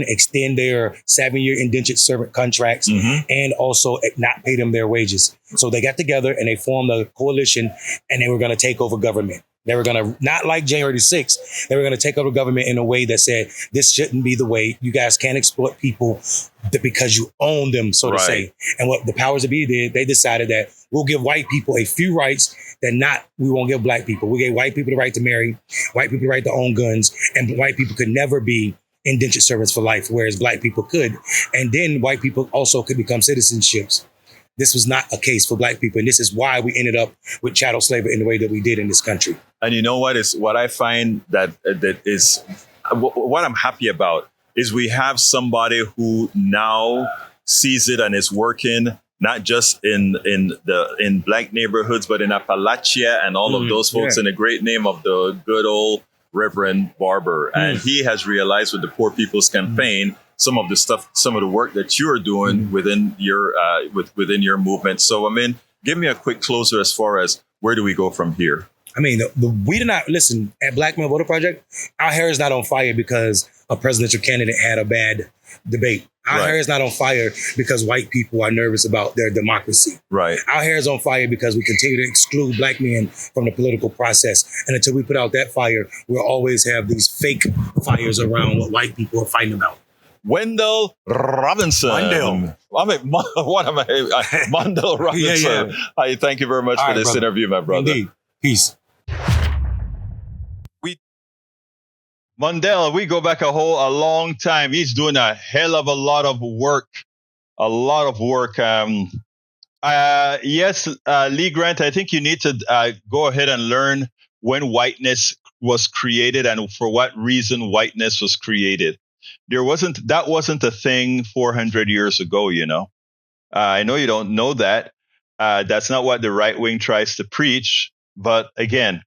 extend their 7-year indentured servant contracts and also not pay them their wages. So they got together and they formed a coalition and they were going to take over government. They were going to, not like January 6th, they were going to take over government in a way that said, this shouldn't be the way. You guys can't exploit people because you own them, so to say. And what the powers that be did, they decided that we'll give white people a few rights that we won't give Black people. We gave white people the right to marry, white people the right to own guns, and white people could never be indentured servants for life, whereas Black people could. And then white people also could become citizenships. This was not a case for Black people. And this is why we ended up with chattel slavery in the way that we did in this country.
And you know what I find that is what I'm happy about is we have somebody who now sees it and is working not just in Black neighborhoods, but in Appalachia and all of those folks in the great name of the good old Reverend Barber. And he has realized with the Poor People's Campaign, some of the work that you're doing within your movement. So, I mean, give me a quick closer as far as where do we go from here?
I mean, we did not listen at Black Male Voter Project. Our hair is not on fire because a presidential candidate had a bad debate. Our hair is not on fire because white people are nervous about their democracy.
Right.
Our hair is on fire because we continue to exclude black men from the political process. And until we put out that fire, we'll always have these fake fires around what white people are fighting about.
Mondale Robinson.
Mondale.
Mondale Robinson. Hi, thank you very much for this interview, my brother.
Indeed. Peace.
Mondale, we go back a long time. He's doing a hell of a lot of work. Yes, Lee Grant, I think you need to go ahead and learn when whiteness was created and for what reason whiteness was created. That wasn't a thing 400 years ago, you know. I know you don't know that. That's not what the right wing tries to preach. But again,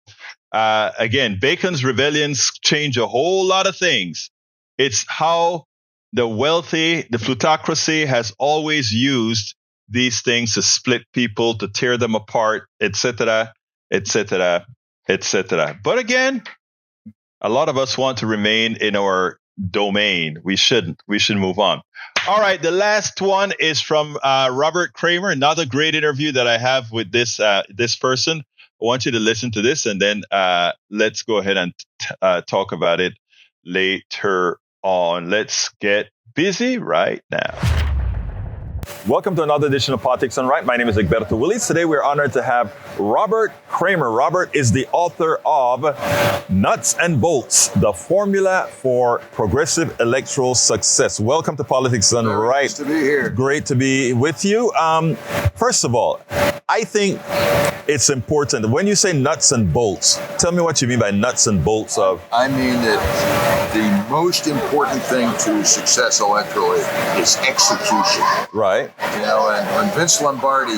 Bacon's rebellions change a whole lot of things. It's how the wealthy, the plutocracy has always used these things to split people, to tear them apart, etc., etc., etc. But again, a lot of us want to remain in our domain. We shouldn't. We should move on. All right. The last one is from Robert Cramer. Another great interview that I have with this person. I want you to listen to this, and then let's go ahead and talk about it later on. Let's get busy right now.
Welcome to another edition of Politics Done Right. My name is Egberto Willies. Today we're honored to have Robert Cramer. Robert is the author of Nuts and Bolts, the Formula for Progressive Electoral Success. Welcome to Politics Done Right.
Nice to be here.
Great to be with you. First of all, I think it's important. When you say nuts and bolts, tell me what you mean by nuts and bolts of.
I mean that the most important thing to success electorally is execution.
Right.
You know, and when Vince Lombardi,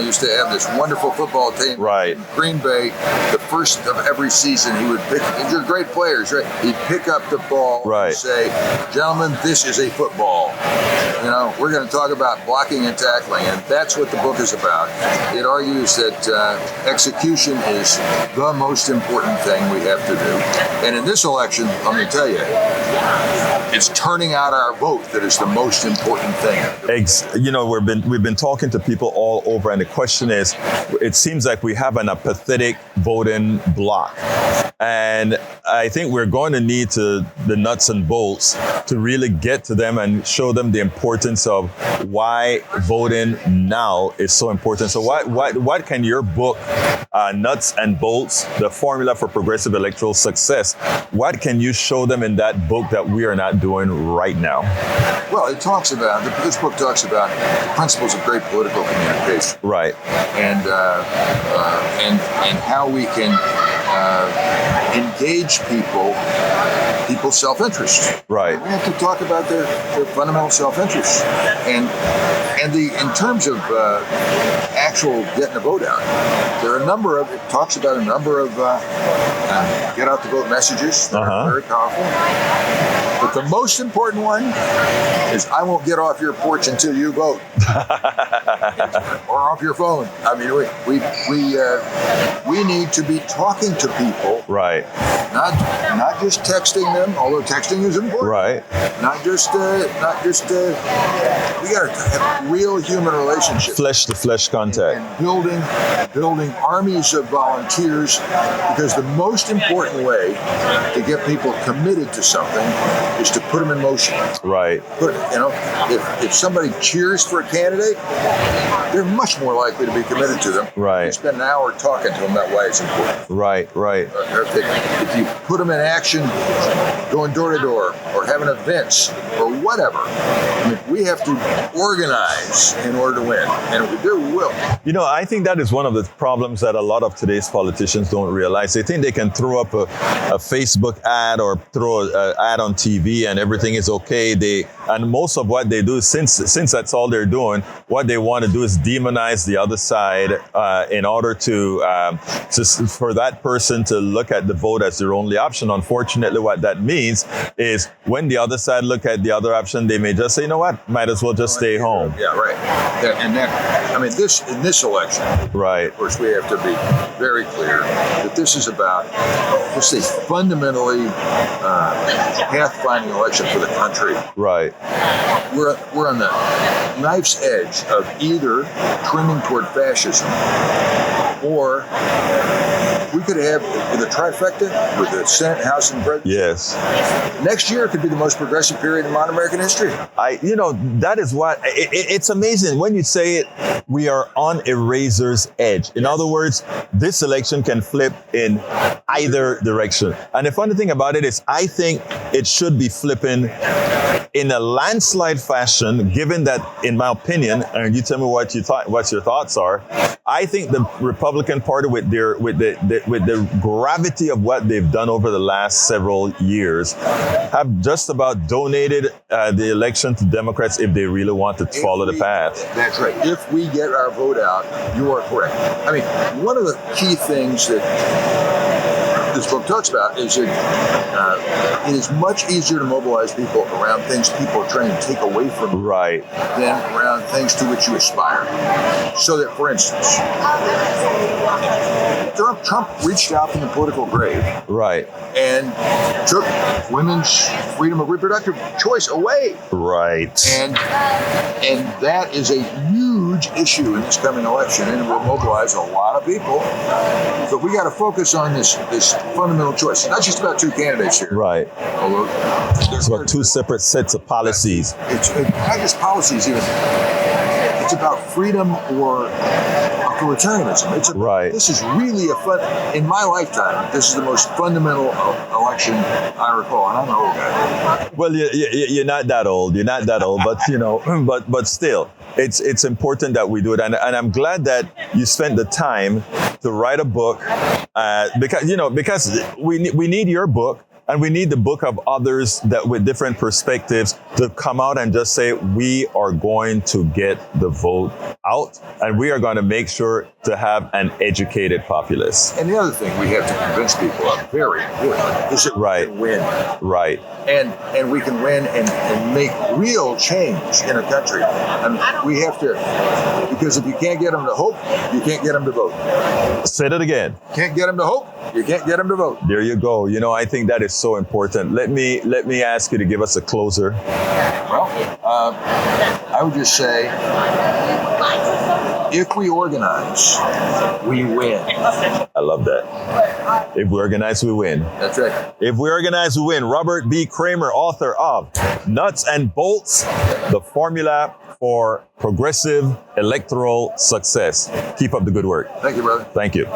used to have this wonderful football team in Green Bay, the first of every season he would pick, and you're great players, right? He'd pick up the ball and say, gentlemen, this is a football. We're going to talk about blocking and tackling, and that's what the book is about. It argues that execution is the most important thing we have to do. And in this election, let me tell you, it's turning out our vote that is the most important thing.
We've been talking to people all over, and the question is, it seems like we have an apathetic voting bloc. And I think we're going to need the nuts and bolts to really get to them and show them the importance of why voting now is so important. So what can your book, Nuts and Bolts, the Formula for Progressive Electoral Success, what can you show them in that book that we are not doing right now?
Well, this book talks about the principles of great political communication.
Right.
And how we can engage people's self-interest.
Right.
We have to talk about their fundamental self-interest. And in terms of actual getting the vote out, it talks about a number of get out the vote messages that are very powerful. But the most important one is I won't get off your porch until you vote. Or off your phone. I mean, we need to be talking to people.
Right.
Not just texting them, although texting is important.
Right.
Not just we got to have real human relationships.
Flesh to flesh contact.
And building armies of volunteers, because the most important way to get people committed to something is to put them in motion.
Right.
If somebody cheers for a candidate, they're much more likely to be committed to them.
Right.
You spend an hour talking to them, that way it's important.
Right.
If you put them in action, going door to door, or having events, or whatever, we have to organize in order to win. And if we do, we will.
I think that is one of the problems that a lot of today's politicians don't realize. They think they can throw up a Facebook ad or throw an ad on TV and everything is okay. And most of what they do, since that's all they're doing, what they want to do is demonize the other side in order for that person to look at the vote as their only option. Unfortunately, what that means is when the other side look at the other option, they may just say, you know what, might as well just stay home.
Yeah, right. In this election,
right.
Of course, we have to be very clear that this is about, let's say, fundamentally path-finding election for the country.
Right. Right.
We're on the knife's edge of either trending toward fascism, or we could have the trifecta with the Senate, House, and President.
Yes.
Next year could be the most progressive period in modern American history.
That is what it's amazing when you say it. We are on a razor's edge. In other words, this election can flip in either direction. And the funny thing about it is, I think it should be flipping in a landslide fashion, given that, in my opinion, and you tell me what your thoughts are. I think the Republican Party, with the gravity of what they've done over the last several years, have just about donated the election to Democrats if they really want to follow the path.
That's right. If we get our vote out, you are correct. I mean, one of the key things that this book talks about is that it is much easier to mobilize people around things people are trying to take away from you than around things to which you aspire. So that, for instance, Trump reached out from the political grave, and took women's freedom of reproductive choice away, and that is a huge issue in this coming election, and it will mobilize a lot of people. But we got to focus on this fundamental choice. It's not just about two candidates here, although
it's about two separate sets of policies.
It's not just policies even. It's about freedom or authoritarianism. It's This is really in my lifetime, this is the most fundamental election I recall, and I'm an old guy.
Well, you're not that old. You're not that old, but but still, it's important that we do it, and I'm glad that you spent the time to write a book, because we need your book. And we need the book of others that with different perspectives to come out and just say, we are going to get the vote out, and we are going to make sure to have an educated populace.
And the other thing we have to convince people of very important is that we can win. And we can win and make real change in a country. And we have to, because if you can't get them to hope, you can't get them to vote.
Say that again.
Can't get them to hope, you can't get them to vote.
There you go. I think that is so important. Let me ask you to give us a closer.
Well, I would just say, if we organize, we win.
I love that. If we organize, we win.
That's right.
If we organize, we win. Robert B. Cramer, author of Nuts and Bolts, the formula for progressive electoral success. Keep up the good work.
Thank you, brother.
Thank you.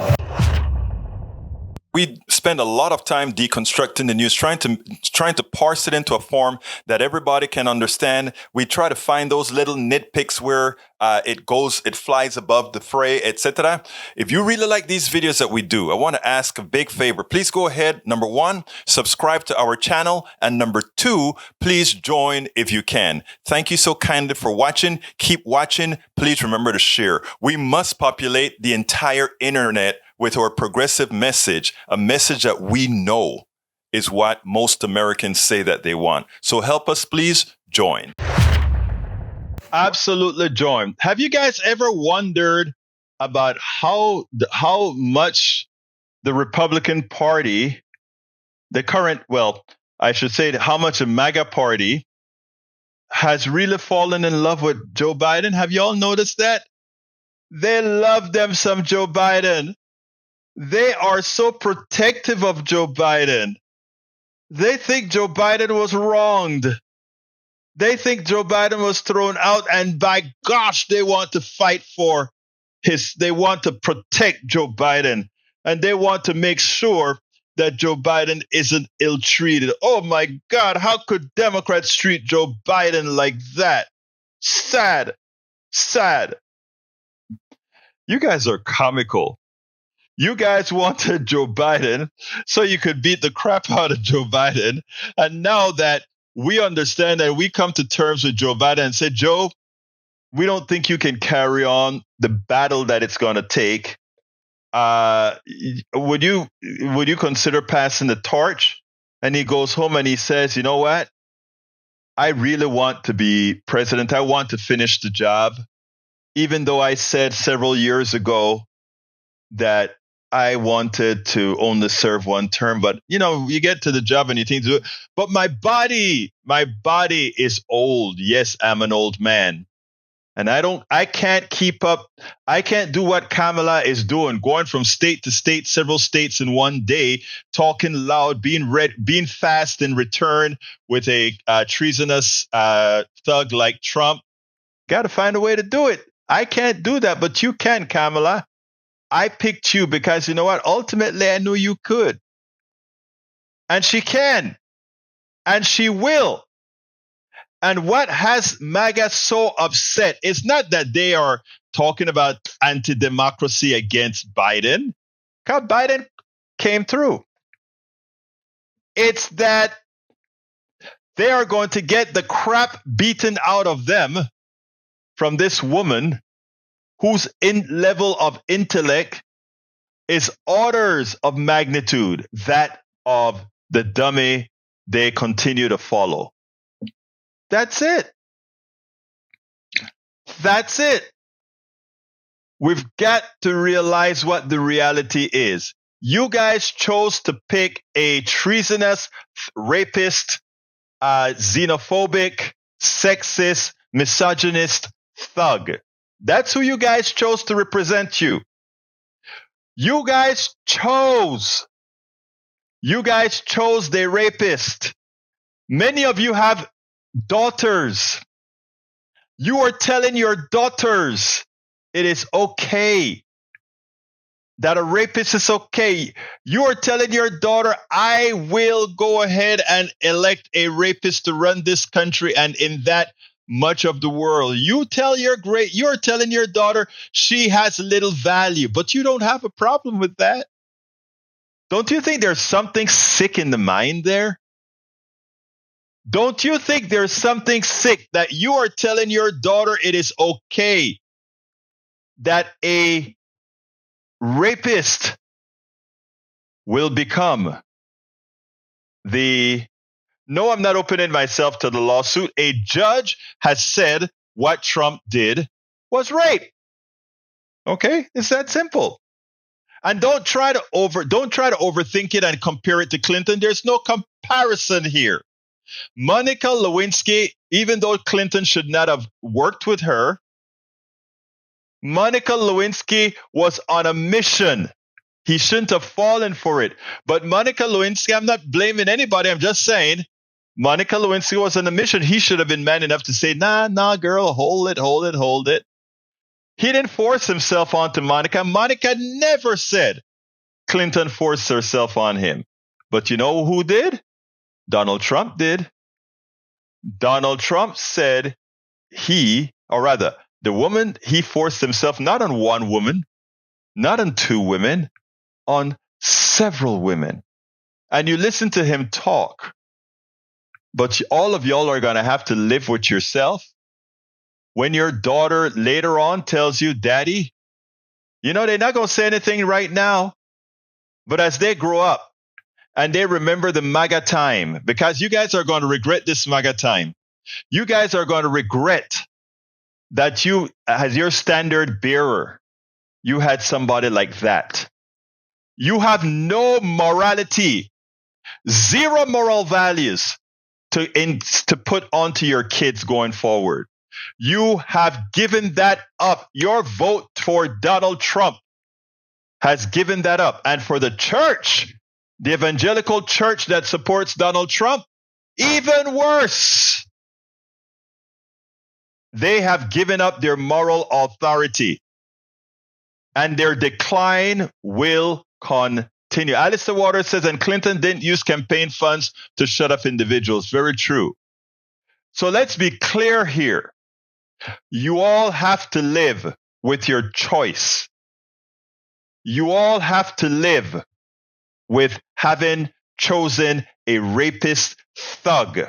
We spend a lot of time deconstructing the news, trying to parse it into a form that everybody can understand. We try to find those little nitpicks where it flies above the fray, etc. If you really like these videos that we do, I want to ask a big favor. Please go ahead. Number 1, subscribe to our channel. And number 2, please join if you can. Thank you so kindly for watching. Keep watching. Please remember to share. We must populate the entire internet with our progressive message, a message that we know is what most Americans say that they want. So help us, please join.
Absolutely join. Have you guys ever wondered about how much the Republican Party, how much the MAGA Party has really fallen in love with Joe Biden? Have you all noticed that? They love them some Joe Biden. They are so protective of Joe Biden. They think Joe Biden was wronged. They think Joe Biden was thrown out, and by gosh, they want to fight for they want to protect Joe Biden, and they want to make sure that Joe Biden isn't ill-treated. Oh my God, how could Democrats treat Joe Biden like that? Sad. You guys are comical. You guys wanted Joe Biden so you could beat the crap out of Joe Biden. And now that we understand and we come to terms with Joe Biden and say, Joe, we don't think you can carry on the battle that it's going to take. Would you consider passing the torch? And he goes home and he says, you know what? I really want to be president. I want to finish the job. Even though I said several years ago that I wanted to only serve one term, but you get to the job and you think, but my body is old. Yes, I'm an old man. And I can't keep up. I can't do what Kamala is doing, going from state to state, several states in one day, talking loud, being fast in return with a treasonous thug like Trump. Got to find a way to do it. I can't do that, but you can, Kamala. I picked you because you know what? Ultimately, I knew you could. And she can. And she will. And what has MAGA so upset is not that they are talking about anti-democracy against Biden, because Biden came through. It's that they are going to get the crap beaten out of them from this woman whose level of intellect is orders of magnitude that of the dummy they continue to follow. That's it. That's it. We've got to realize what the reality is. You guys chose to pick a treasonous, rapist, xenophobic, sexist, misogynist thug. That's who you guys chose to represent you. You guys chose the rapist. Many of you have daughters. You are telling your daughters it is okay, that a rapist is okay. You are telling your daughter, I will go ahead and elect a rapist to run this country and in that much of the world. You're telling your daughter she has little value, but you don't have a problem with that. Don't you think there's something sick in the mind there? Don't you think there's something sick that you are telling your daughter it is okay that a rapist will become No, I'm not opening myself to the lawsuit. A judge has said what Trump did was rape. Okay? It's that simple. And don't try to overthink it and compare it to Clinton. There's no comparison here. Monica Lewinsky, even though Clinton should not have worked with her, Monica Lewinsky was on a mission. He shouldn't have fallen for it. But Monica Lewinsky, I'm not blaming anybody. I'm just saying, Monica Lewinsky was on a mission. He should have been man enough to say, nah, girl, hold it. He didn't force himself onto Monica. Monica never said Clinton forced herself on him. But you know who did? Donald Trump did. Donald Trump said the woman, he forced himself not on one woman, not on two women, on several women. And you listen to him talk. But all of y'all are going to have to live with yourself. When your daughter later on tells you, Daddy, they're not going to say anything right now. But as they grow up and they remember the MAGA time, because you guys are going to regret this MAGA time. You guys are going to regret that you, as your standard bearer, you had somebody like that. You have no morality, zero moral values to put onto your kids going forward. You have given that up. Your vote for Donald Trump has given that up. And for the church, the evangelical church that supports Donald Trump, even worse. They have given up their moral authority. And their decline will continue. Alistair Waters says, and Clinton didn't use campaign funds to shut up individuals. Very true. So let's be clear here. You all have to live with your choice. You all have to live with having chosen a rapist thug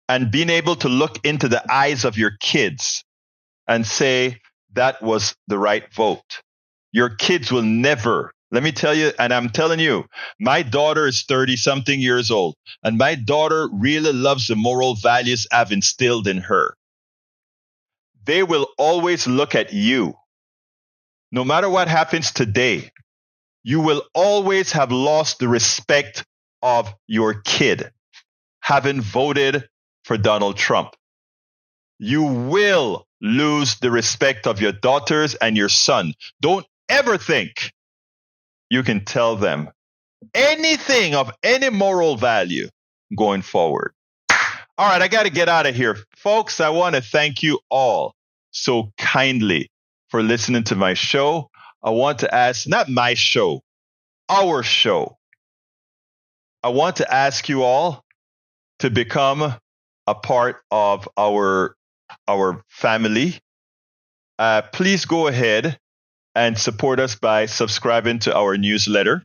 and being able to look into the eyes of your kids and say that was the right vote. Your kids will never, let me tell you, and I'm telling you, my daughter is 30-something years old, and my daughter really loves the moral values I've instilled in her. They will always look at you. No matter what happens today, you will always have lost the respect of your kid having voted for Donald Trump. You will lose the respect of your daughters and your son. Don't ever think you can tell them anything of any moral value going forward. All right, I got to get out of here. Folks, I want to thank you all so kindly for listening to my show. I want to ask, not my show, our show. I want to ask you all to become a part of our family. Please go ahead and support us by subscribing to our newsletter.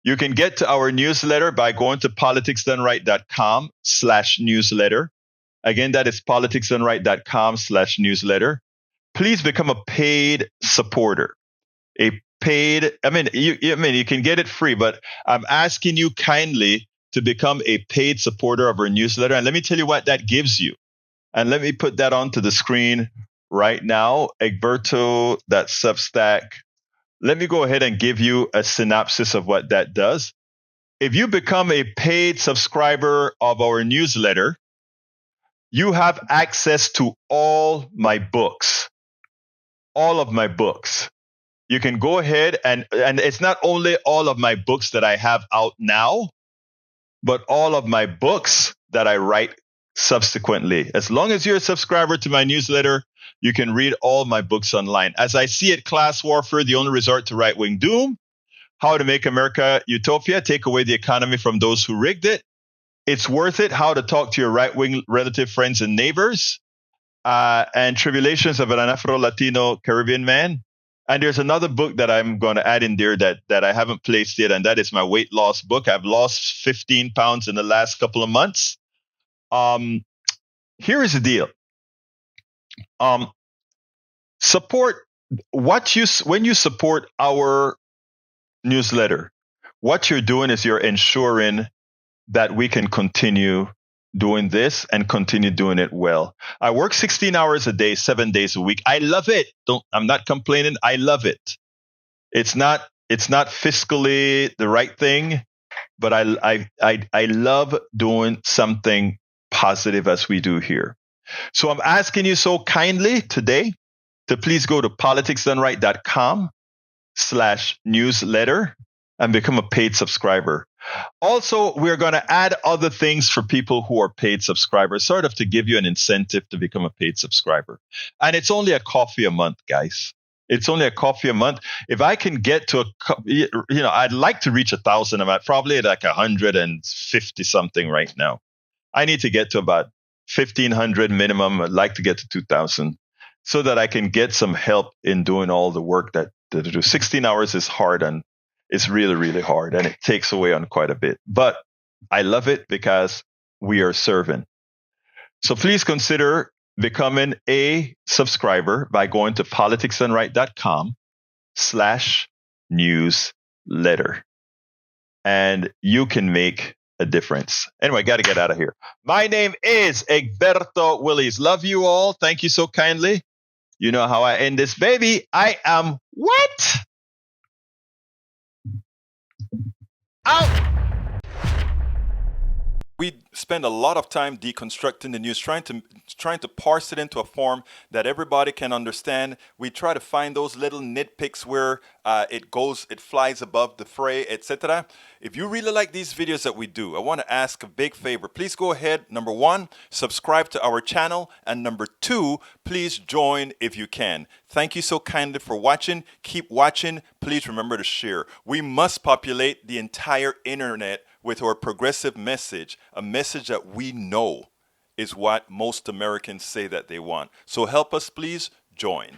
You can get to our newsletter by going to politicsdoneright.com/newsletter. Again, that is politicsdoneright.com/newsletter. Please become a paid supporter. You can get it free, but I'm asking you kindly to become a paid supporter of our newsletter. And let me tell you what that gives you. And let me put that onto the screen right now. Egberto, that Substack. Let me go ahead and give you a synopsis of what that does. If you become a paid subscriber of our newsletter, you have access to all my books. All of my books. You can go ahead and it's not only all of my books that I have out now, but all of my books that I write subsequently. As long as you're a subscriber to my newsletter, you can read all my books online. As I see it, Class Warfare, the only resort to right-wing doom, How to Make America Utopia, Take Away the Economy from Those Who Rigged It, It's Worth It, How to Talk to Your Right-Wing Relative Friends and Neighbors, and Tribulations of an Afro-Latino Caribbean Man. And there's another book that I'm going to add in there that I haven't placed yet, and that is my weight loss book. I've lost 15 pounds in the last couple of months. Here is the deal. When you support our newsletter, what you're doing is you're ensuring that we can continue doing this and continue doing it well. I work 16 hours a day, 7 days a week. I love it. I'm not complaining. I love it. It's not fiscally the right thing, but I love doing something positive as we do here. So I'm asking you so kindly today to please go to politicsdoneright.com/newsletter and become a paid subscriber. Also, we're going to add other things for people who are paid subscribers, sort of to give you an incentive to become a paid subscriber. And it's only a coffee a month, guys. It's only a coffee a month. If I can get to I'd like to reach 1,000. I'm at probably like 150 something right now. I need to get to about 1,500 minimum. I'd like to get to 2,000 so that I can get some help in doing all the work that to do. 16 hours is hard, and it's really, really hard, and it takes away on quite a bit. But I love it because we are serving. So please consider becoming a subscriber by going to politicsdoneright.com/newsletter. And you can make a difference. Anyway, got to get out of here. My name is Egberto Willies. Love you all. Thank you so kindly. You know how I end this, baby. I am what? Out.
We spend a lot of time deconstructing the news, trying to parse it into a form that everybody can understand. We try to find those little nitpicks where it flies above the fray, etc. If you really like these videos that we do, I want to ask a big favor. Please go ahead, number 1, subscribe to our channel, and number 2, please join if you can. Thank you so kindly for watching. Keep watching. Please remember to share. We must populate the entire internet with our progressive message, a message that we know is what most Americans say that they want. So help us, please join.